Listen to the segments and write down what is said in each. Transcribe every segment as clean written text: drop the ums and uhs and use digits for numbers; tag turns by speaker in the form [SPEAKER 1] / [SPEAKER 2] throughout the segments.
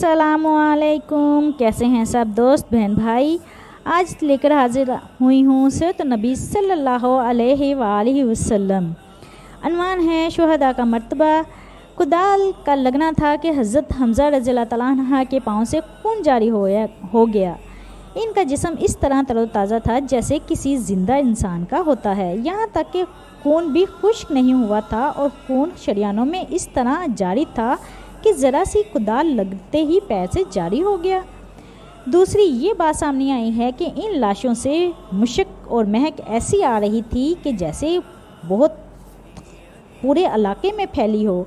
[SPEAKER 1] अस्सलामुअलैकुम। कैसे हैं सब दोस्त बहन भाई। आज लेकर हाजिर हुई हूँ सीरत नबी सल्लल्लाहु अलैहि वसल्लम। अनवान है शुहदा का मर्तबा। कुदाल का लगना था कि हज़रत हमज़ा रज़ियल्लाहु तआला अन्हु के पाँव से खून जारी हो गया। इनका जिस्म इस तरह तरोताज़ा था जैसे किसी ज़िंदा इंसान का होता है। यहाँ तक कि खून भी खुश्क नहीं हुआ था और खून शरियानों में इस तरह जारी था कि ज़रा सी कुदाल लगते ही पैर से जारी हो गया। दूसरी ये बात सामने आई है कि इन लाशों से मुश्क और महक ऐसी आ रही थी कि जैसे बहुत पूरे इलाके में फैली हो।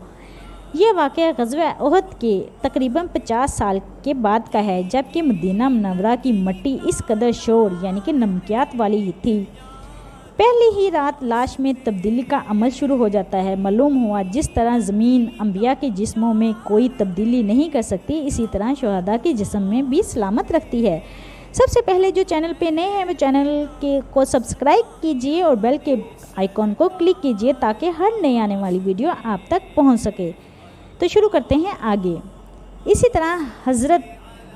[SPEAKER 1] यह वाक़या ग़ज़वा उहद के तकरीबन 50 साल के बाद का है, जबकि मदीना मुनव्वरा की मिट्टी इस कदर शोर यानी कि नमकियात वाली ही थी। पहली ही रात लाश में तब्दीली का अमल शुरू हो जाता है। मालूम हुआ जिस तरह ज़मीन अंबिया के जिस्मों में कोई तब्दीली नहीं कर सकती, इसी तरह शुहदा के जिस्म में भी सलामत रखती है। सबसे पहले जो चैनल पे नए हैं वो चैनल को सब्सक्राइब कीजिए और बेल के आइकॉन को क्लिक कीजिए ताकि हर नई आने वाली वीडियो आप तक पहुंच सके। तो शुरू करते हैं आगे। इसी तरह हज़रत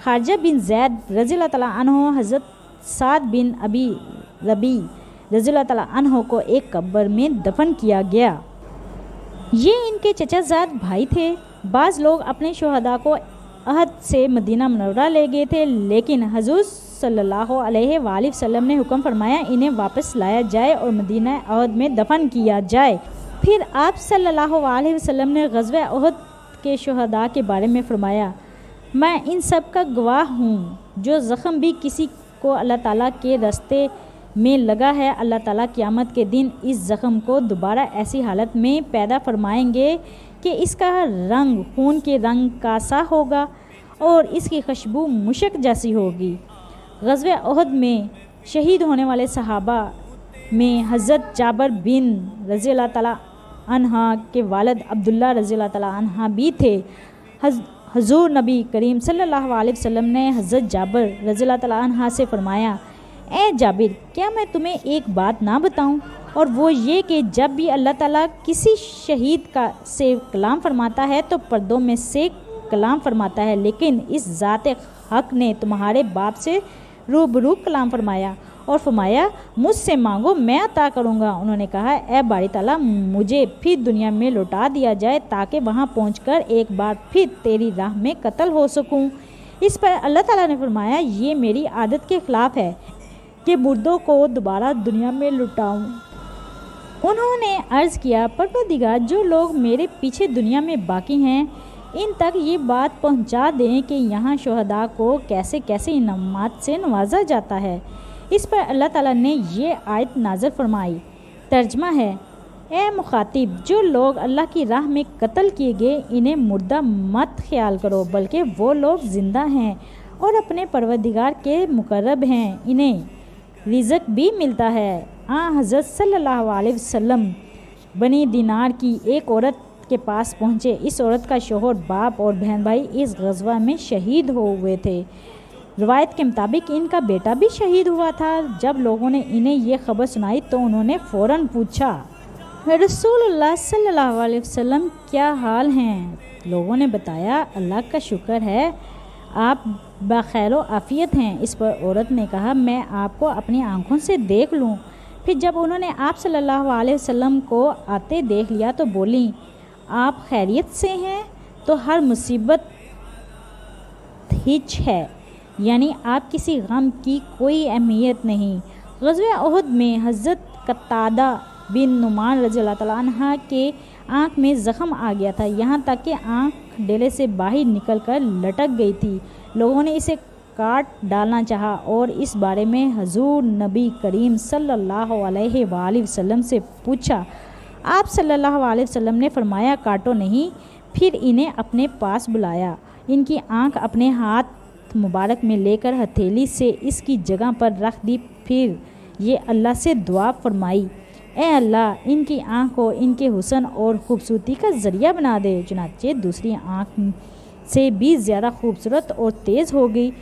[SPEAKER 1] खारजा बिन ज़ैद रज़ियल्लाहु तआला अन्हु, हज़रत साद बिन अबी रबी रज़ियल्लाहु तआला अन्हु को एक कब्र में दफन किया गया। ये इनके चचाजाद भाई थे। बाज़ लोग अपने शुहदा को अहद से मदीना मुनव्वरा ले गए थे, लेकिन हुज़ूर सल्लल्लाहु अलैहि वसल्लम ने हुक्म फरमाया इन्हें वापस लाया जाए और मदीना अहद में दफन किया जाए। फिर आप सल्लल्लाहु अलैहि वसल्लम ने ग़ज़वा उहद के शुहदा के बारे में फरमाया, मैं इन सब का गवाह हूँ। जो ज़ख़म भी किसी को अल्लाह ताला के रास्ते में लगा है, अल्लाह ताला क़यामत के दिन इस ज़ख़म को दोबारा ऐसी हालत में पैदा फरमाएंगे कि इसका रंग खून के रंग का सा होगा और इसकी खुशबू मुश्क जैसी होगी। ग़ज़वा उहद में शहीद होने वाले सहाबा में हज़रत जाबिर बिन रज़ियल्लाहु तआला अन्हा के वालिद अब्दुल्ला रज़ियल्लाहु तआला अन्हा भी थे। हुज़ूर नबी करीम सल्लल्लाहु अलैहि वसल्लम ने हज़रत जाबिर रज़ियल्लाहु तआला अन्हा से फरमाया, ए जाबिर, क्या मैं तुम्हें एक बात ना बताऊं? और वो ये कि जब भी अल्लाह ताला किसी शहीद से कलाम फरमाता है तो पर्दों में से कलाम फरमाता है, लेकिन इस ज़ात हक़ ने तुम्हारे बाप से रूबरू कलाम फरमाया और फरमाया मुझसे मांगो मैं अता करूँगा। उन्होंने कहा, ए बारी ताला, मुझे फिर दुनिया में लौटा दिया जाए ताकि वहाँ पहुँचकर एक बार फिर तेरी राह में कत्ल हो सकूँ। इस पर अल्लाह ताला ने फरमाया, ये मेरी आदत के ख़िलाफ़ है कि मुर्दों को दोबारा दुनिया में लुटाऊं। उन्होंने अर्ज़ किया, परवरदिगार, जो लोग मेरे पीछे दुनिया में बाकी हैं इन तक ये बात पहुंचा दें कि यहाँ शुहदा को कैसे कैसे इनामात से नवाजा जाता है। इस पर अल्लाह ताला ने ये आयत नाज़िल फरमाई। तर्जमा है, ए मुखातिब, जो लोग अल्लाह की राह में कत्ल किए गए इन्हें मुर्दा मत ख्याल करो, बल्कि वो लोग ज़िंदा हैं और अपने परवरदिगार के मुकर्रब हैं, इन्हें रिज़्क़ भी मिलता है। हज़रत सल्लल्लाहु अलैहि वसल्लम बनी दिनार की एक औरत के पास पहुँचे। इस औरत का शोहर, बाप और बहन भाई इस ग़ज़वा में शहीद हो हुए थे। रवायत के मुताबिक इनका बेटा भी शहीद हुआ था। जब लोगों ने इन्हें यह खबर सुनाई तो उन्होंने फ़ौरन पूछा, रसूलुल्लाह सल्लल्लाहु अलैहि वसल्लम, क्या हाल हैं? लोगों ने बताया, अल्लाह का शुक्र है, आप बखैर आफ़ियत हैं। इस पर औरत ने कहा, मैं आपको अपनी आँखों से देख लूँ। फिर जब उन्होंने आप सल्लल्लाहु अलैहि वसल्लम को आते देख लिया तो बोली, आप खैरियत से हैं? तो हर मुसीबत हिच है, यानी आप किसी गम की कोई अहमियत नहीं। ग़ज़वा उहद में हज़रत कतादा बिन नुमान रज़ियल्लाहु तआला अन्हा के आँख में ज़ख़म आ गया था, यहाँ तक कि आँख डेले से बाहर निकलकर लटक गई थी। लोगों ने इसे काट डालना चाहा और इस बारे में हुज़ूर नबी करीम सल्लल्लाहु अलैहि वसल्लम से पूछा। आप सल्लल्लाहु अलैहि वसल्लम ने फरमाया, काटो नहीं। फिर इन्हें अपने पास बुलाया, इनकी आँख अपने हाथ मुबारक में लेकर हथेली से इसकी जगह पर रख दी। फिर ये अल्लाह से दुआ फरमाई, ए अल्लाह, इनकी आँख को इनके हुस्न और ख़ूबसूरती का ज़रिया बना दे। चुनांचे दूसरी आँख से भी ज़्यादा खूबसूरत और तेज़ हो गई।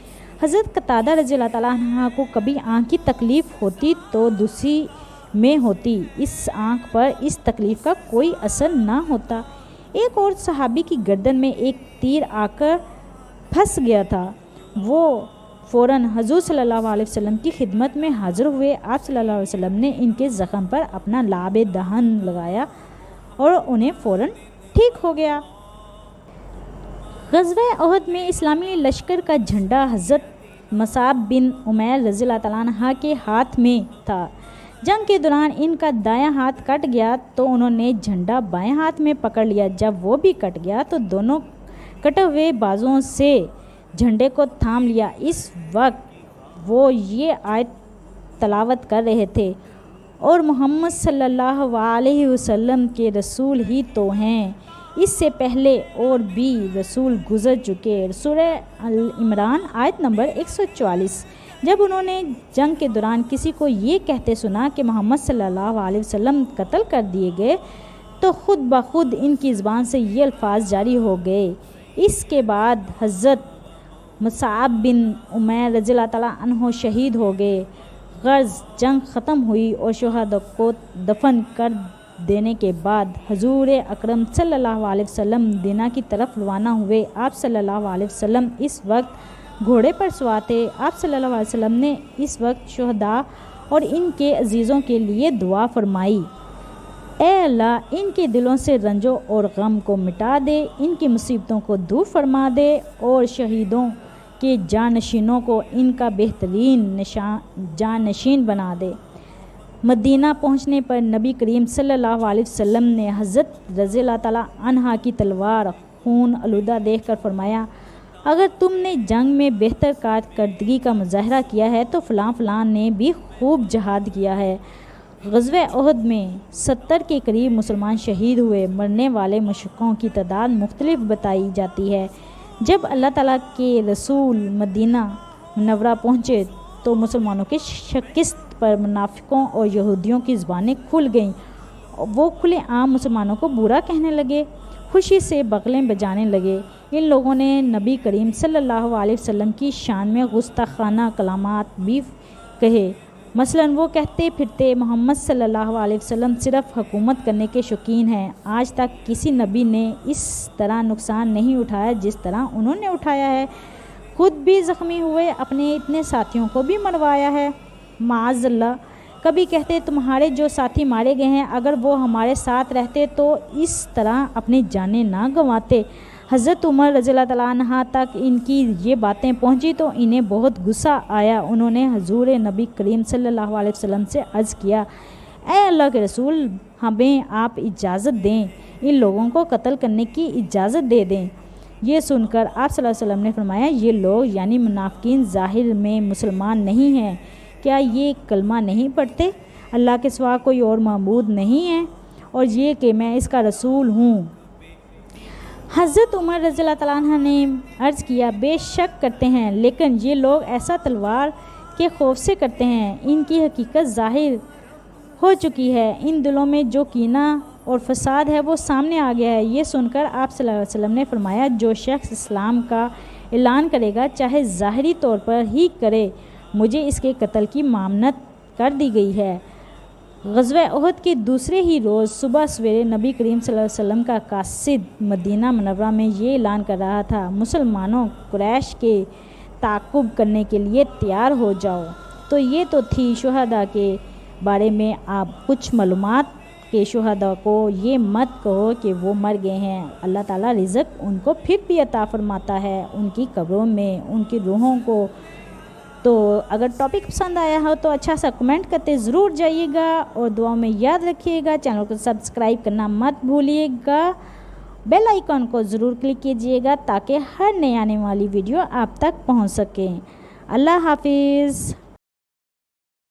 [SPEAKER 1] हज़रत कतादा रज़ियल्लाहु तआला अन्हा को कभी आँख की तकलीफ़ होती तो दूसरी में होती, इस आँख पर इस तकलीफ़ का कोई असर ना होता। एक और सहाबी की गर्दन में एक तीर आकर پھنس گیا تھا، وہ فوراً حضور صلی اللہ علیہ وسلم کی خدمت میں حاضر ہوئے۔ آپ صلی اللہ علیہ وسلم نے ان کے زخم پر اپنا لعاب دہن لگایا اور انہیں فوراً ٹھیک ہو گیا۔ غزوہ احد میں اسلامی لشکر کا جھنڈا حضرت مصعب بن عمیر رضی اللہ تعالیٰ عنہ کے ہاتھ میں تھا۔ جنگ کے دوران ان کا دایاں ہاتھ کٹ گیا تو انہوں نے جھنڈا بائیں ہاتھ میں پکڑ لیا۔ جب وہ بھی کٹ گیا تو دونوں کٹے ہوئے بازوؤں سے جھنڈے کو تھام لیا۔ اس وقت وہ یہ آیت تلاوت کر رہے تھے، اور محمد صلی اللہ علیہ وسلم کے رسول ہی تو ہیں، اس سے پہلے اور بھی رسول گزر چکے۔ سورہ عمران آیت نمبر 144۔ جب انہوں نے جنگ کے دوران کسی کو یہ کہتے سنا کہ محمد صلی اللہ علیہ وسلم قتل کر دیے گئے تو خود بخود ان کی زبان سے یہ الفاظ جاری ہو گئے۔ اس کے بعد حضرت مصعب بن عمیر رضی اللہ تعالیٰ عنہ شہید ہو گئے۔ غرض جنگ ختم ہوئی اور شہداء کو دفن کر دینے کے بعد حضور اکرم صلی اللہ علیہ وسلم مدینہ کی طرف روانہ ہوئے۔ آپ صلی اللہ علیہ وسلم اس وقت گھوڑے پر سوار تھے۔ آپ صلی اللہ علیہ وسلم نے اس وقت شہداء اور ان کے عزیزوں کے لیے دعا فرمائی، اے اللہ ان کے دلوں سے رنجو اور غم کو مٹا دے، ان کی مصیبتوں کو دور فرما دے، اور شہیدوں کے جانشینوں کو ان کا بہترین جانشین بنا دے۔ مدینہ پہنچنے پر نبی کریم صلی اللہ علیہ وسلم نے حضرت رضی اللہ تعالیٰ عنہ کی تلوار خون آلودہ دیکھ کر فرمایا، اگر تم نے جنگ میں بہتر کارکردگی کا مظاہرہ کیا ہے تو فلاں فلاں نے بھی خوب جہاد کیا ہے۔ غزوہ احد میں 70 کے قریب مسلمان شہید ہوئے۔ مرنے والے مشرکوں کی تعداد مختلف بتائی جاتی ہے۔ جب اللہ تعالیٰ کے رسول مدینہ منورہ پہنچے تو مسلمانوں کے شکست پر منافقوں اور یہودیوں کی زبانیں کھل گئیں۔ وہ کھلے عام مسلمانوں کو برا کہنے لگے، خوشی سے بغلیں بجانے لگے۔ ان لوگوں نے نبی کریم صلی اللہ علیہ وسلم کی شان میں گستاخانہ کلمات بھی کہے۔ مثلاً وہ کہتے پھرتے محمد صلی اللہ علیہ وسلم صرف حکومت کرنے کے شوقین ہیں، آج تک کسی نبی نے اس طرح نقصان نہیں اٹھایا جس طرح انہوں نے اٹھایا ہے، خود بھی زخمی ہوئے، اپنے اتنے ساتھیوں کو بھی مروایا ہے۔ معاذ اللہ۔ کبھی کہتے تمہارے جو ساتھی مارے گئے ہیں اگر وہ ہمارے ساتھ رہتے تو اس طرح اپنی جانیں نہ گنواتے۔ حضرت عمر رضی اللہ تعالیٰ عنہ تک ان کی یہ باتیں پہنچی تو انہیں بہت غصہ آیا۔ انہوں نے حضور نبی کریم صلی اللہ علیہ وسلم سے عرض کیا، اے اللہ کے رسول، ہمیں آپ اجازت دیں، ان لوگوں کو قتل کرنے کی اجازت دے دیں۔ یہ سن کر آپ صلی اللہ علیہ وسلم نے فرمایا، یہ لوگ یعنی منافقین ظاہر میں مسلمان نہیں ہیں، کیا یہ کلمہ نہیں پڑھتے؟ اللہ کے سوا کوئی اور معبود نہیں ہے، اور یہ کہ میں اس کا رسول ہوں۔ حضرت عمر رضی اللہ تعالیٰ عنہ نے عرض کیا، بے شک کرتے ہیں، لیکن یہ لوگ ایسا تلوار کے خوف سے کرتے ہیں، ان کی حقیقت ظاہر ہو چکی ہے، ان دلوں میں جو کینہ اور فساد ہے وہ سامنے آ گیا ہے۔ یہ سن کر آپ صلی اللہ علیہ وسلم نے فرمایا، جو شخص اسلام کا اعلان کرے گا چاہے ظاہری طور پر ہی کرے، مجھے اس کے قتل کی ممانعت کر دی گئی ہے۔ غزوہ احد کے دوسرے ہی روز صبح سویرے نبی کریم صلی اللہ علیہ وسلم کا قاصد مدینہ منورہ میں یہ اعلان کر رہا تھا، مسلمانوں، قریش کے تعاقب کرنے کے لیے تیار ہو جاؤ۔ تو یہ تو تھی شہداء کے بارے میں آپ کچھ معلومات کہ شہداء کو یہ مت کہو کہ وہ مر گئے ہیں، اللہ تعالیٰ رزق ان کو پھر بھی عطا فرماتا ہے ان کی قبروں میں ان کی روحوں کو۔ تو اگر ٹاپک پسند آیا ہو تو اچھا سا کمنٹ کرتے ضرور جائیے گا، اور دعاؤں میں یاد رکھیے گا، چینل کو سبسکرائب کرنا مت بھولیے گا، بیل آئیکن کو ضرور کلک کیجیے گا تاکہ ہر نئی آنے والی ویڈیو آپ تک پہنچ سکے۔ اللہ حافظ۔